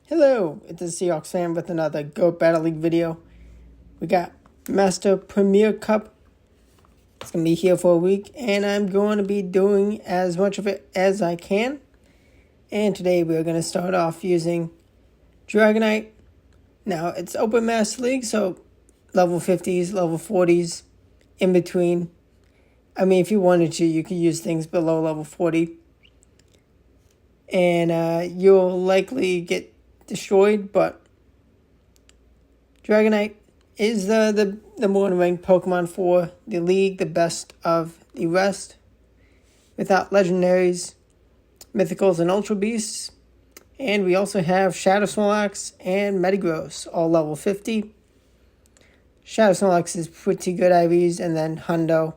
Hello, it's the SeahawksFan with another Go Battle League video. We got Master Premier Cup. It's going to be here for a week, and I'm going to be doing as much of it as I can. And today we're going to start off using Dragonite. Now, it's Open Master League, so level 50s, level 40s, in between. I mean, if you wanted to, you could use things below level 40. And you'll likely get destroyed, but Dragonite is the more ranked Pokemon for the league, the best of the rest, without legendaries, mythicals, and ultra beasts. And we also have Shadow Snorlax and Metagross, all level 50. Shadow Snorlax is pretty good IVs, and then Hundo,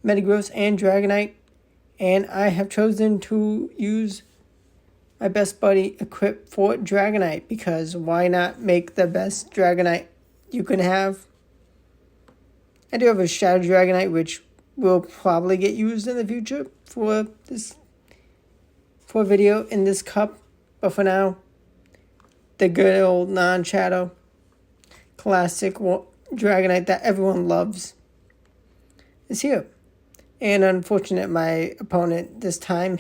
Metagross, and Dragonite. And I have chosen to use my best buddy equipped for Dragonite, because why not make the best Dragonite you can have? I do have a Shadow Dragonite, which will probably get used in the future for a video in this cup. But for now, the good old non-Shadow classic Dragonite that everyone loves is here. And unfortunate, my opponent this time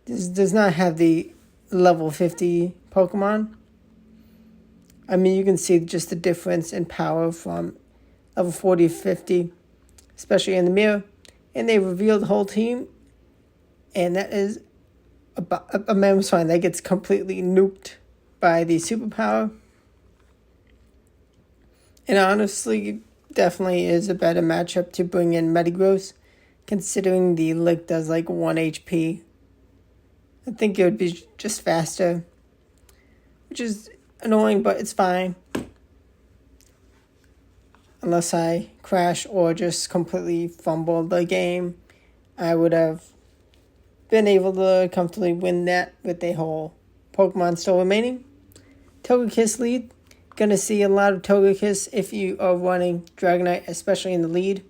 does not have the level 50 Pokemon. I mean, you can see just the difference in power from level 40 to 50, especially in the mirror. And they revealed the whole team, and that is a Mammoth Swine that gets completely nuked by the superpower. And honestly, definitely is a better matchup to bring in Metagross, considering the Lick does like 1 HP. I think it would be just faster, which is annoying, but it's fine. Unless I crash or just completely fumble the game, I would have been able to comfortably win that with a whole Pokemon still remaining. Togekiss lead. Gonna see a lot of Togekiss if you are running Dragonite, especially in the lead.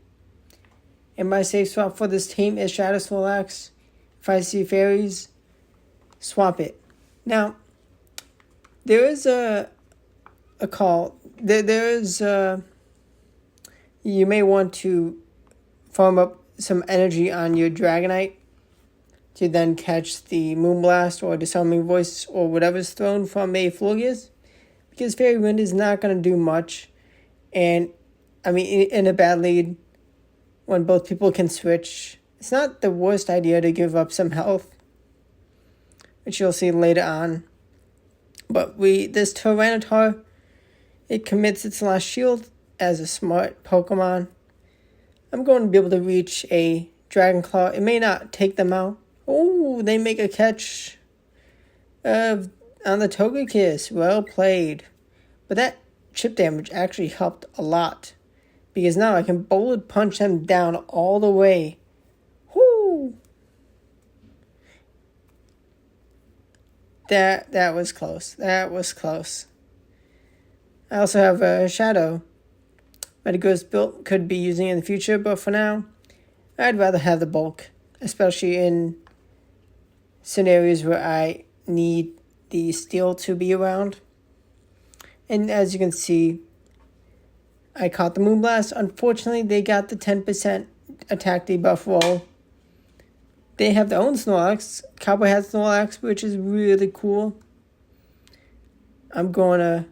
And my safe swap for this team is Shadow Snorlax. If I see fairies, swap it. Now, there is a call. There is you may want to farm up some energy on your Dragonite to then catch the Moonblast or Disarming Voice or whatever's thrown from a Florges, because Fairy Wind is not going to do much. And, I mean, in a bad lead, when both people can switch, it's not the worst idea to give up some health, which you'll see later on. But this Tyranitar, it commits its last shield as a smart Pokemon. I'm going to be able to reach a Dragon Claw. It may not take them out. Oh, they make a catch on the Togekiss. Well played. But that chip damage actually helped a lot, because now I can bullet punch them down all the way. Whoo! That was close. That was close. I also have a Shadow Metagross built, could be using in the future, but for now, I'd rather have the bulk, especially in scenarios where I need the steel to be around. And as you can see, I caught the Moonblast. Unfortunately, they got the 10% attack debuff roll. They have their own Snorlax. Cowboy has Snorlax, which is really cool. I'm going to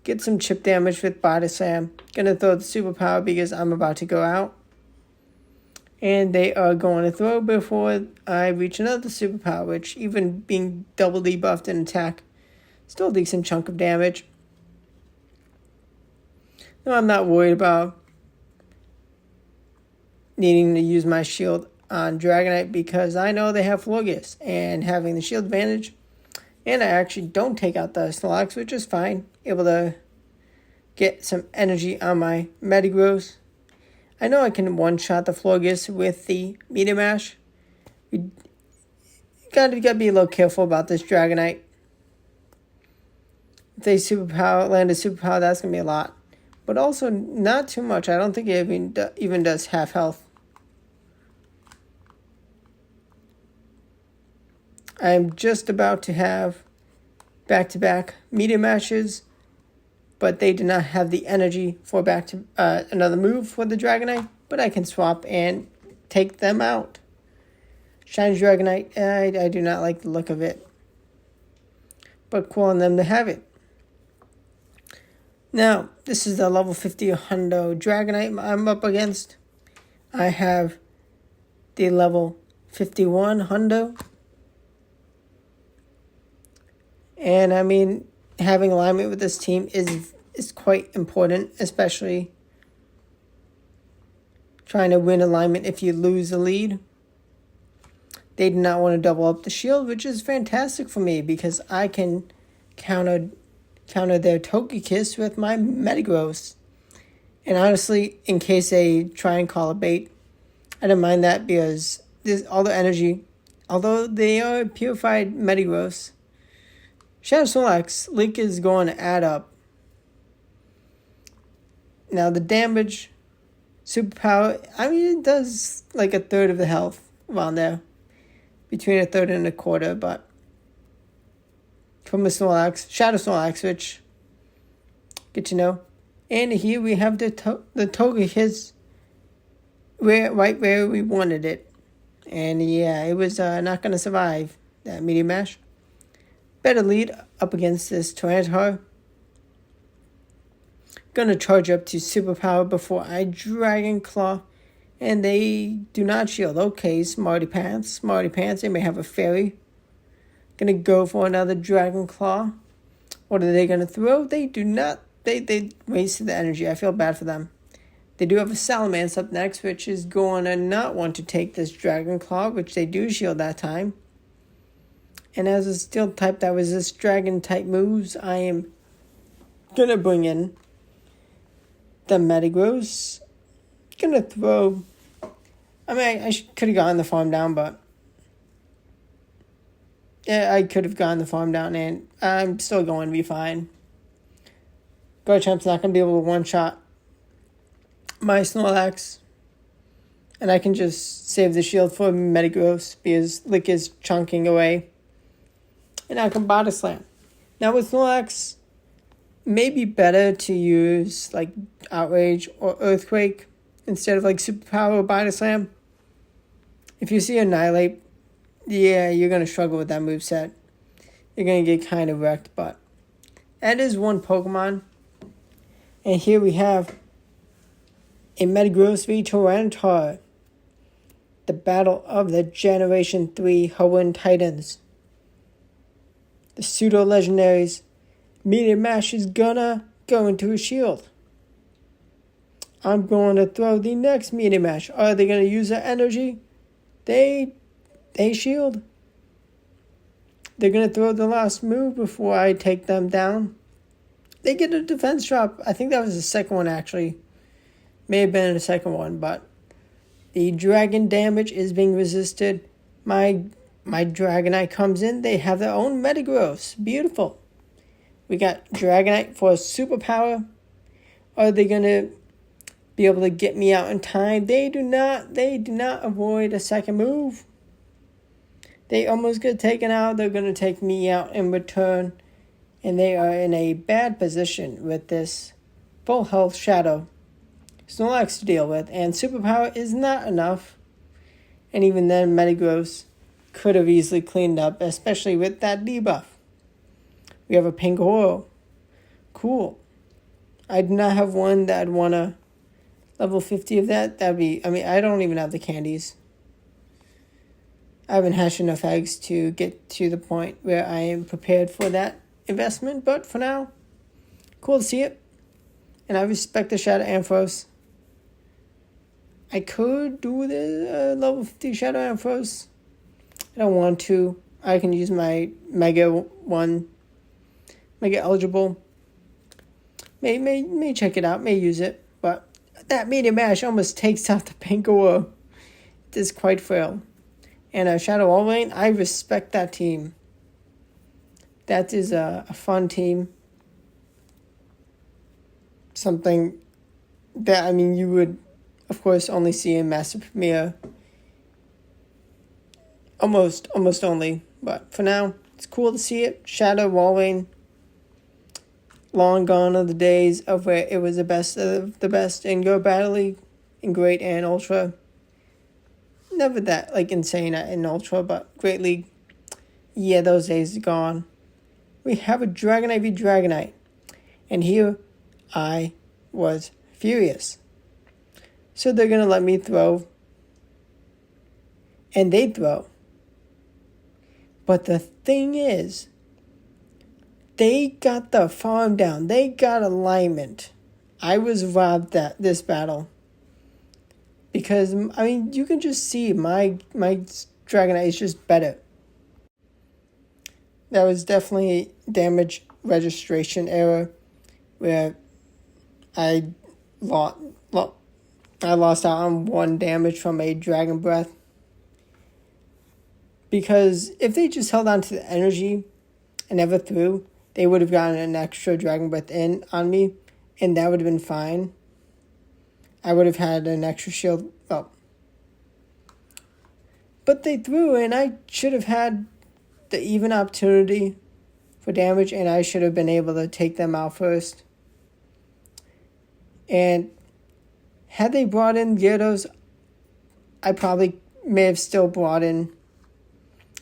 get some chip damage with Body Slam. Going to throw the superpower because I'm about to go out. And they are going to throw before I reach another superpower, which, even being double debuffed in attack, still a decent chunk of damage. No, I'm not worried about needing to use my shield on Dragonite, because I know they have Florges and having the shield advantage. And I actually don't take out the Snorlax, which is fine. Able to get some energy on my Metagross. I know I can one-shot the Florges with the Meteor Mash. You gotta be a little careful about this Dragonite. If they land a superpower, that's gonna be a lot. But also not too much. I don't think it even does half health. I'm just about to have back-to-back media matches, but they do not have the energy for another move for the Dragonite, but I can swap and take them out. Shiny Dragonite, I do not like the look of it, but cool on them to have it. Now, this is the level 50 Hundo Dragonite I'm up against. I have the level 51 Hundo. And I mean, having alignment with this team is quite important, especially trying to win alignment if you lose the lead. They do not want to double up the shield, which is fantastic for me because I can counter their Togekiss with my Metagross. And honestly, in case they try and call a bait, I don't mind that because there's all the energy. Although they are purified Metagross, Shadow Snorlax, Link is going to add up. Now the damage, superpower, I mean it does like a third of the health around there. Between a third and a quarter, but from a Snorlax, Shadow Snorlax, which, good to know. And here we have the Togekiss right where we wanted it. And yeah, it was not going to survive that Meteor Mash. Better lead up against this Tyranitar. Gonna charge up to Superpower before I Dragon Claw. And they do not shield. Okay, Smarty Pants, they may have a fairy. Gonna go for another Dragon Claw. What are they gonna throw? They do not, they wasted the energy. I feel bad for them. They do have a Salamence up next, which is going to not want to take this Dragon Claw, which they do shield that time. And as a steel type that resists dragon type moves, I am going to bring in the Metagross. Going to throw, I mean, I could have gotten the farm down, but yeah, I could have gotten the farm down, and I'm still going to be fine. Garchamp's not going to be able to one-shot my Snorlax, and I can just save the shield for Metagross because Lick is chunking away, and I can body slam. Now with Snorlax, maybe better to use like Outrage or Earthquake instead of like Superpower or body slam. If you see Annihilate, yeah, you're going to struggle with that moveset. You're going to get kind of wrecked, but that is one Pokemon. And here we have a Metagross v Tyranitar. The battle of the Generation 3 Hoenn Titans. The pseudo-legendaries. Meteor Mash is gonna go into a shield. I'm going to throw the next Meteor Mash. Are they going to use their energy? They shield. They're going to throw the last move before I take them down. They get a defense drop. I think that was the second one, actually. May have been the second one, but the dragon damage is being resisted. My Dragonite comes in. They have their own Metagross. Beautiful. We got Dragonite for superpower. Are they going to be able to get me out in time? They do not. They do not avoid a second move. They almost get taken out. They're going to take me out in return. And they are in a bad position with this full health Shadow Snorlax to deal with. And superpower is not enough. And even then, Metagross could have easily cleaned up, especially with that debuff. We have a Pangoro. Cool. I do not have one that I'd want to level 50 of that. That'd be, I mean, I don't even have the candies. I haven't hatched enough eggs to get to the point where I am prepared for that investment, but for now, cool to see it. And I respect the Shadow Ampharos. I could do the level 50 Shadow Ampharos. I don't want to. I can use my Mega one. Mega eligible. May check it out. May use it. But that Meteor Mash almost takes out the Pangoro. It is quite frail. And Shadow All Lane, I respect that team. That is a fun team. Something that, I mean, you would, of course, only see in Master Premier. Almost only. But for now, it's cool to see it. Shadow, Walrein, long gone are the days of where it was the best of the best in Go Battle League, in Great and Ultra. Never that, insane in Ultra, but Great League, yeah, those days are gone. We have a Dragonite v Dragonite. And here, I was furious. So they're going to let me throw. And they throw. But the thing is, they got the farm down. They got alignment. I was robbed this battle. Because, you can just see my Dragonite is just better. That was definitely damage registration error where I lost out on 1 damage from a Dragon Breath. Because if they just held on to the energy and never threw, they would have gotten an extra Dragon Breath in on me, and that would have been fine. I would have had an extra shield up. But they threw, and I should have had the even opportunity for damage, and I should have been able to take them out first. And had they brought in Gyarados, I probably may have still brought in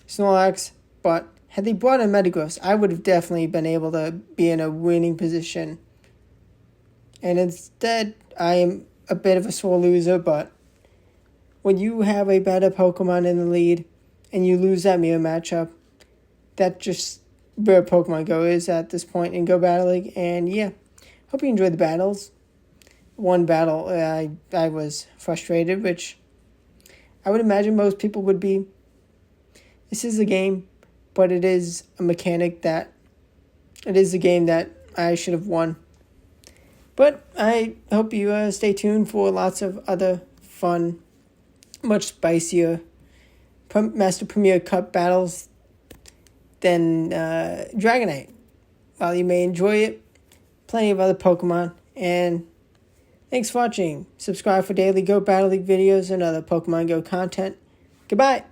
Snorlax, but had they brought in Metagross, I would have definitely been able to be in a winning position. And instead, I am a bit of a sore loser, but when you have a better Pokemon in the lead and you lose that mirror matchup, that's just where Pokemon Go is at this point in Go Battle League. And yeah, hope you enjoyed the battles. One battle, I was frustrated, which I would imagine most people would be. This is a game, but it is a mechanic that it is a game that I should have won. But I hope you stay tuned for lots of other fun, much spicier Master Premier Cup battles than Dragonite. While you may enjoy it, plenty of other Pokemon. And thanks for watching. Subscribe for daily Go Battle League videos and other Pokemon Go content. Goodbye.